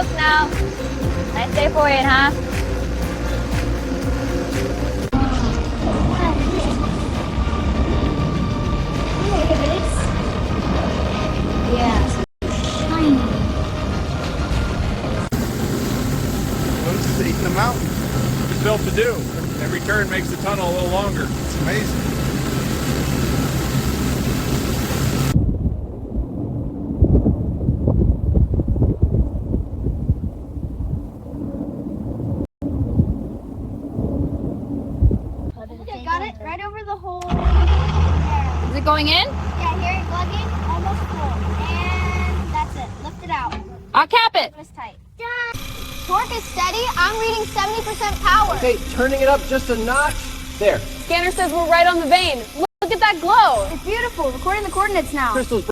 hook now. Nice day for it, huh? Yeah. Shiny. Notice it's eating them out. It's built to do. Every turn makes the tunnel a little longer. It's amazing. Okay, got it right over the hole. There. Is it going in? Yeah, here, plugging, almost full. And that's it. Lift it out. I'll cap it. It's tight. Done. Torque is steady. I'm reading 70% power. Okay, turning it up just a notch. There. Scanner says we're right on the vein. Look at that glow. It's beautiful. Recording the coordinates now. Crystal's